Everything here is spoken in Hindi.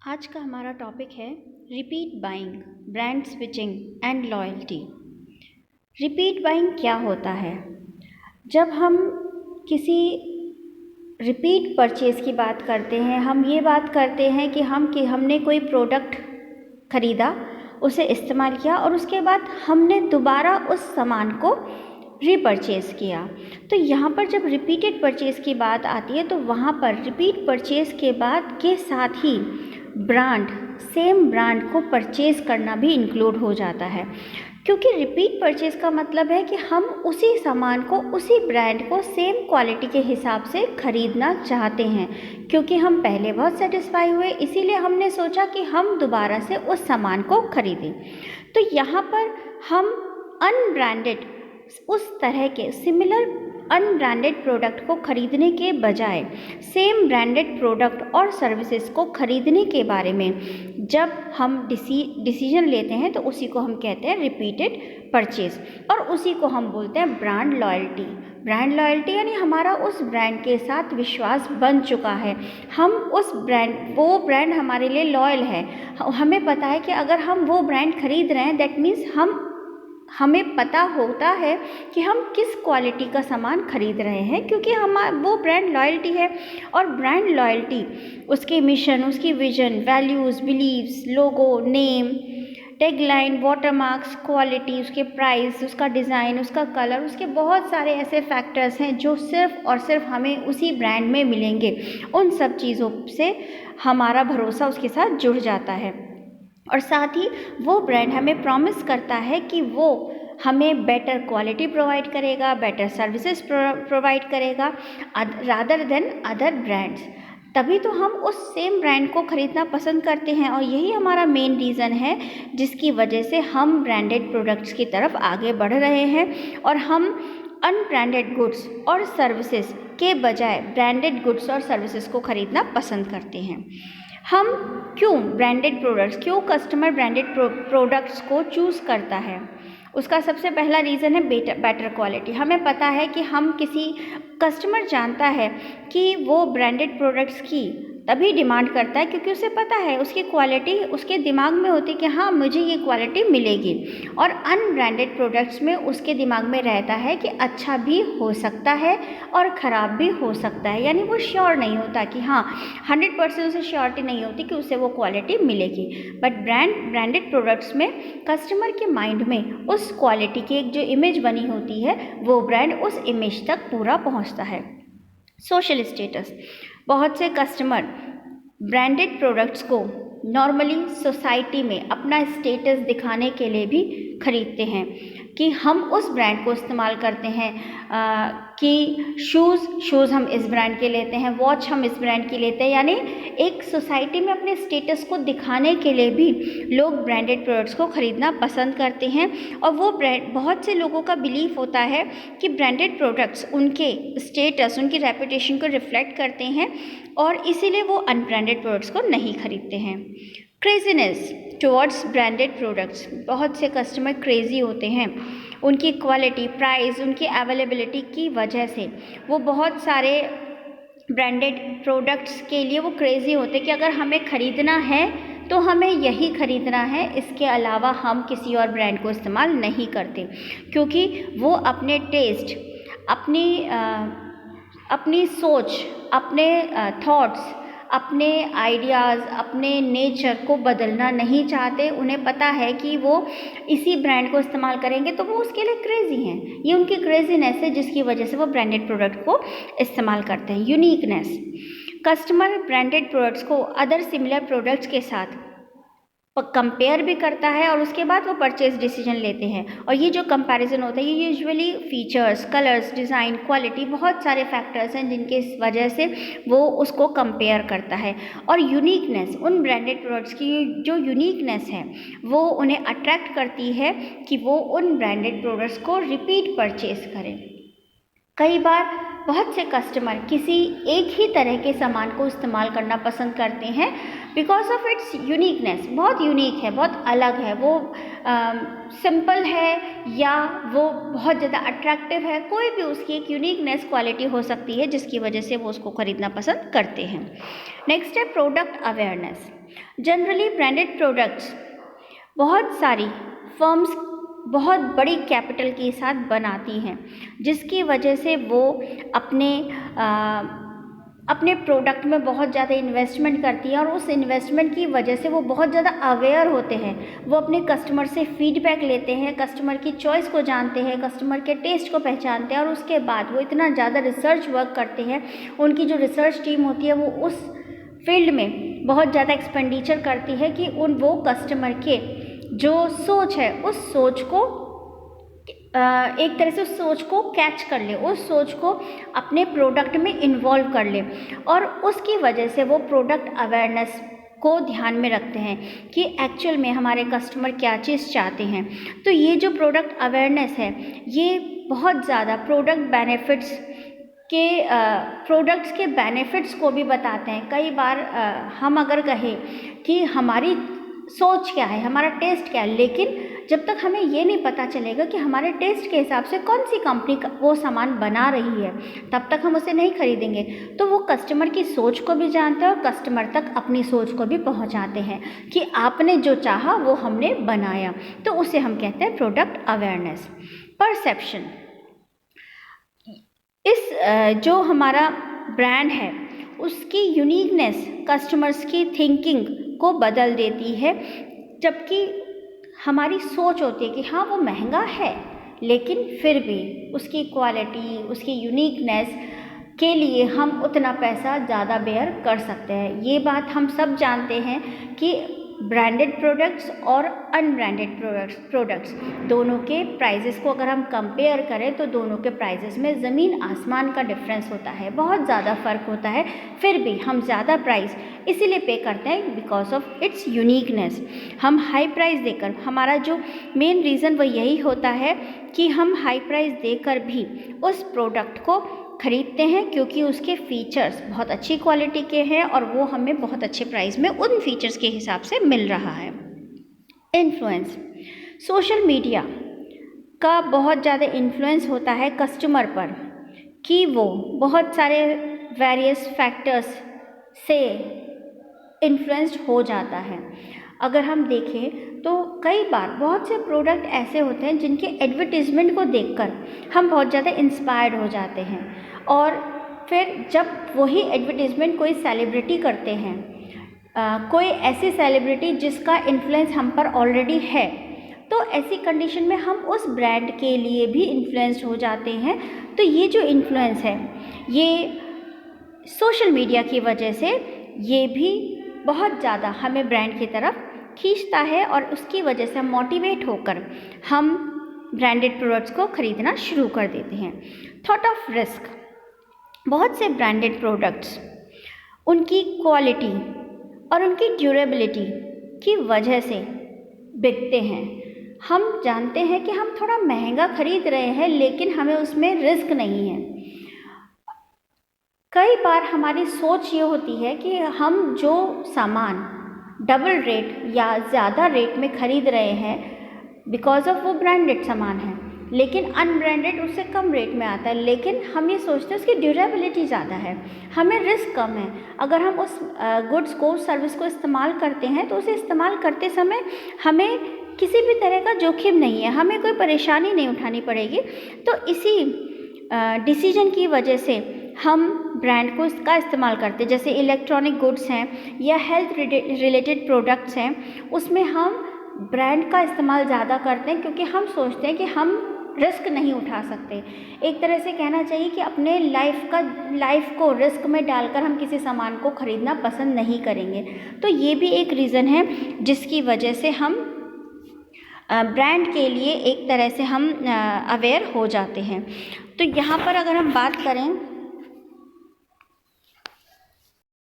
आज का हमारा टॉपिक है repeat buying, brand switching and loyalty. Repeat buying क्या होता है? जब हम किसी रिपीट परचेज़ की बात करते हैं, हम ये बात करते हैं कि हमने कोई प्रोडक्ट ख़रीदा, उसे इस्तेमाल किया और उसके बाद हमने दोबारा उस सामान को रीपरचेज़ किया। तो यहाँ पर जब रिपीटेड परचेज़ की बात आती है तो वहाँ पर रिपीट परचेज़ के बाद के साथ ही सेम ब्रांड को परचेज़ करना भी इंक्लूड हो जाता है, क्योंकि रिपीट परचेज़ का मतलब है कि हम उसी सामान को, उसी ब्रांड को सेम क्वालिटी के हिसाब से ख़रीदना चाहते हैं, क्योंकि हम पहले बहुत सेटिस्फाई हुए, इसीलिए हमने सोचा कि हम दोबारा से उस सामान को ख़रीदें। तो यहाँ पर हम अनब्रांडेड, उस तरह के सिमिलर अनब्रांडेड प्रोडक्ट को खरीदने के बजाय सेम ब्रांडेड प्रोडक्ट और सर्विसेज को खरीदने के बारे में जब हम डिसीजन लेते हैं तो उसी को हम कहते हैं रिपीटेड परचेज, और उसी को हम बोलते हैं ब्रांड लॉयल्टी। ब्रांड लॉयल्टी यानी हमारा उस ब्रांड के साथ विश्वास बन चुका है, हम वो ब्रांड हमारे लिए लॉयल है। हमें पता है कि अगर हम वो ब्रांड खरीद रहे हैं, दैट मीन्स हमें पता होता है कि हम किस क्वालिटी का सामान खरीद रहे हैं, क्योंकि वो ब्रांड लॉयल्टी है। और ब्रांड लॉयल्टी, उसके मिशन, उसकी विजन, वैल्यूज़, बिलीव्स, लोगो, नेम, टैगलाइन, वाटरमार्क्स, क्वालिटी, उसके प्राइस, उसका डिज़ाइन, उसका कलर, उसके बहुत सारे ऐसे फैक्टर्स हैं जो सिर्फ़ और सिर्फ हमें उसी ब्रांड में मिलेंगे। उन सब चीज़ों से हमारा भरोसा उसके साथ जुड़ जाता है, और साथ ही वो ब्रांड हमें प्रॉमिस करता है कि वो हमें बेटर क्वालिटी प्रोवाइड करेगा, बेटर सर्विसेज प्रोवाइड करेगा रादर देन अदर ब्रांड्स। तभी तो हम उस सेम ब्रांड को ख़रीदना पसंद करते हैं, और यही हमारा मेन रीज़न है जिसकी वजह से हम ब्रांडेड प्रोडक्ट्स की तरफ आगे बढ़ रहे हैं, और हम अनब्रांडेड गुड्स और सर्विसेज के बजाय ब्रांडेड गुड्स और सर्विसेज को ख़रीदना पसंद करते हैं। हम क्यों कस्टमर ब्रांडेड प्रोडक्ट्स को चूज़ करता है? उसका सबसे पहला रीज़न है बेटर क्वालिटी। हमें पता है कि कस्टमर जानता है कि वो ब्रांडेड प्रोडक्ट्स की तभी डिमांड करता है क्योंकि उसे पता है उसकी क्वालिटी, उसके दिमाग में होती है कि हाँ, मुझे ये क्वालिटी मिलेगी। और अनब्रांडेड प्रोडक्ट्स में उसके दिमाग में रहता है कि अच्छा भी हो सकता है और ख़राब भी हो सकता है, यानी वो श्योर नहीं होता कि हाँ 100% उसे श्योरिटी नहीं होती कि उसे वो क्वालिटी मिलेगी। बट ब्रांडेड प्रोडक्ट्स में कस्टमर के माइंड में उस क्वालिटी की एक जो इमेज बनी होती है, वो ब्रांड उस इमेज तक पूरा पहुँचता है। सोशल स्टेटस, बहुत से कस्टमर ब्रांडेड प्रोडक्ट्स को नॉर्मली सोसाइटी में अपना स्टेटस दिखाने के लिए भी खरीदते हैं कि हम उस ब्रांड को इस्तेमाल करते हैं, कि शूज़ हम इस ब्रांड के लेते हैं, वॉच हम इस ब्रांड की लेते हैं, यानी एक सोसाइटी में अपने स्टेटस को दिखाने के लिए भी लोग ब्रांडेड प्रोडक्ट्स को ख़रीदना पसंद करते हैं। और वो बहुत से लोगों का बिलीफ होता है कि ब्रांडेड प्रोडक्ट्स उनके स्टेटस, उनकी रेपुटेशन को रिफ्लेक्ट करते हैं, और इसीलिए वो अनब्रांडेड प्रोडक्ट्स को नहीं खरीदते हैं। क्रेजीनेस टुवर्ड्स ब्रांडेड प्रोडक्ट्स, बहुत से कस्टमर क्रेज़ी होते हैं उनकी क्वालिटी, प्राइस, उनकी अवेलेबिलिटी की वजह से। वो बहुत सारे ब्रांडेड प्रोडक्ट्स के लिए वो क्रेज़ी होते हैं कि अगर हमें ख़रीदना है तो हमें यही ख़रीदना है, इसके अलावा हम किसी और ब्रांड को इस्तेमाल नहीं करते, क्योंकि वो अपने टेस्ट, अपनी सोच, अपने थॉट्स, अपने आइडियाज़, अपने नेचर को बदलना नहीं चाहते। उन्हें पता है कि वो इसी ब्रांड को इस्तेमाल करेंगे तो वो उसके लिए क्रेज़ी हैं। ये उनकी क्रेज़ीनेस है जिसकी वजह से वो ब्रांडेड प्रोडक्ट को इस्तेमाल करते हैं। यूनिकनेस, कस्टमर ब्रांडेड प्रोडक्ट्स को अदर सिमिलर प्रोडक्ट्स के साथ कंपेयर भी करता है और उसके बाद वो परचेज डिसीजन लेते हैं। और ये जो कंपैरिजन होता है, ये usually features, colours, design, quality, बहुत सारे फैक्टर्स हैं जिनके वजह से वो उसको कंपेयर करता है। और यूनिकनेस, उन ब्रांडेड प्रोडक्ट्स की जो यूनिकनेस है वो उन्हें अट्रैक्ट करती है कि वो उन ब्रांडेड प्रोडक्ट्स को रिपीट परचेज करें। कई बार बहुत से कस्टमर किसी एक ही तरह के सामान को इस्तेमाल करना पसंद करते हैं बिकॉज ऑफ इट्स यूनिकनेस। बहुत यूनिक है, बहुत अलग है, वो सिंपल है या वो बहुत ज़्यादा अट्रैक्टिव है, कोई भी उसकी एक यूनिकनेस क्वालिटी हो सकती है जिसकी वजह से वो उसको ख़रीदना पसंद करते हैं। नेक्स्ट है product awareness. Generally branded products बहुत सारी फर्म्स बहुत बड़ी कैपिटल के साथ बनाती हैं, जिसकी वजह से वो अपने प्रोडक्ट में बहुत ज़्यादा इन्वेस्टमेंट करती है और उस इन्वेस्टमेंट की वजह से वो बहुत ज़्यादा अवेयर होते हैं। वो अपने कस्टमर से फीडबैक लेते हैं, कस्टमर की चॉइस को जानते हैं, कस्टमर के टेस्ट को पहचानते हैं और उसके बाद वो इतना ज़्यादा रिसर्च वर्क करते हैं। उनकी जो रिसर्च टीम होती है वो उस फील्ड में बहुत ज़्यादा एक्सपेंडिचर करती है कि वो कस्टमर के जो सोच है उस सोच को एक तरह से उस सोच को कैच कर ले, उस सोच को अपने प्रोडक्ट में इन्वॉल्व कर ले और उसकी वजह से वो प्रोडक्ट अवेयरनेस को ध्यान में रखते हैं कि एक्चुअल में हमारे कस्टमर क्या चीज़ चाहते हैं। तो ये जो प्रोडक्ट अवेयरनेस है ये बहुत ज़्यादा प्रोडक्ट्स के बेनिफिट्स को भी बताते हैं। कई बार हम अगर कहें कि हमारी सोच क्या है, हमारा टेस्ट क्या है, लेकिन जब तक हमें ये नहीं पता चलेगा कि हमारे टेस्ट के हिसाब से कौन सी कंपनी वो सामान बना रही है, तब तक हम उसे नहीं खरीदेंगे। तो वो कस्टमर की सोच को भी जानते हैं और कस्टमर तक अपनी सोच को भी पहुंचाते हैं कि आपने जो चाहा वो हमने बनाया। तो उसे हम कहते हैं प्रोडक्ट अवेयरनेस। परसेप्शन, इस जो हमारा ब्रांड है उसकी यूनिकनेस कस्टमर्स की थिंकिंग को बदल देती है, जबकि हमारी सोच होती है कि हाँ वो महंगा है लेकिन फिर भी उसकी क्वालिटी, उसकी यूनिकनेस के लिए हम उतना पैसा ज़्यादा बेयर कर सकते हैं। ये बात हम सब जानते हैं कि ब्रांडेड प्रोडक्ट्स और अनब्रांडेड प्रोडक्ट्स दोनों के प्राइजेस को अगर हम कंपेयर करें तो दोनों के प्राइजेस में ज़मीन आसमान का डिफरेंस होता है, बहुत ज़्यादा फ़र्क होता है। फिर भी हम ज़्यादा प्राइस इसीलिए पे करते हैं बिकॉज ऑफ इट्स यूनिकनेस। हम हाई प्राइस देकर, हमारा जो मेन रीज़न वो यही होता है कि हम हाई प्राइस देकर भी उस प्रोडक्ट को खरीदते हैं क्योंकि उसके फीचर्स बहुत अच्छी क्वालिटी के हैं और वो हमें बहुत अच्छे प्राइस में उन फीचर्स के हिसाब से मिल रहा है। इन्फ्लुएंस, सोशल मीडिया का बहुत ज़्यादा इन्फ्लुएंस होता है कस्टमर पर कि वो बहुत सारे वेरियस फैक्टर्स से इन्फ्लुएंस्ड हो जाता है। अगर हम देखें तो कई बार बहुत से प्रोडक्ट ऐसे होते हैं जिनके एडवर्टीज़मेंट को देखकर हम बहुत ज़्यादा इंस्पायर्ड हो जाते हैं और फिर जब वही एडवर्टीज़मेंट कोई सेलिब्रिटी करते हैं, कोई ऐसी सेलिब्रिटी जिसका इन्फ्लुएंस हम पर ऑलरेडी है, तो ऐसी कंडीशन में हम उस ब्रांड के लिए भी इन्फ्लुएंस्ड हो जाते हैं। तो ये जो इन्फ्लुएंस है ये सोशल मीडिया की वजह से ये भी बहुत ज़्यादा हमें ब्रांड की तरफ खींचता है और उसकी वजह से हम मोटिवेट होकर हम ब्रांडेड प्रोडक्ट्स को ख़रीदना शुरू कर देते हैं। थॉट ऑफ रिस्क, बहुत से ब्रांडेड प्रोडक्ट्स उनकी क्वालिटी और उनकी ड्यूरेबिलिटी की वजह से बिकते हैं। हम जानते हैं कि हम थोड़ा महंगा खरीद रहे हैं लेकिन हमें उसमें रिस्क नहीं है। कई बार हमारी सोच ये होती है कि हम जो सामान डबल रेट या ज़्यादा रेट में ख़रीद रहे हैं बिकॉज ऑफ वो ब्रांडेड सामान है, लेकिन अनब्रांडेड उससे कम रेट में आता है, लेकिन हम ये सोचते हैं उसकी ड्यूरेबिलिटी ज़्यादा है, हमें रिस्क कम है। अगर हम उस गुड्स को, सर्विस को इस्तेमाल करते हैं तो उसे इस्तेमाल करते समय हमें किसी भी तरह का जोखिम नहीं है, हमें कोई परेशानी नहीं उठानी पड़ेगी। तो इसी डिसीजन की वजह से हम ब्रांड को इसका इस्तेमाल करते हैं। जैसे इलेक्ट्रॉनिक गुड्स हैं या हेल्थ रिलेटेड प्रोडक्ट्स हैं, उसमें हम ब्रांड का इस्तेमाल ज़्यादा करते हैं क्योंकि हम सोचते हैं कि हम रिस्क नहीं उठा सकते। एक तरह से कहना चाहिए कि अपने लाइफ को रिस्क में डालकर हम किसी सामान को ख़रीदना पसंद नहीं करेंगे। तो ये भी एक रीज़न है जिसकी वजह से हम ब्रांड के लिए एक तरह से हम अवेयर हो जाते हैं। तो यहाँ पर अगर हम बात करें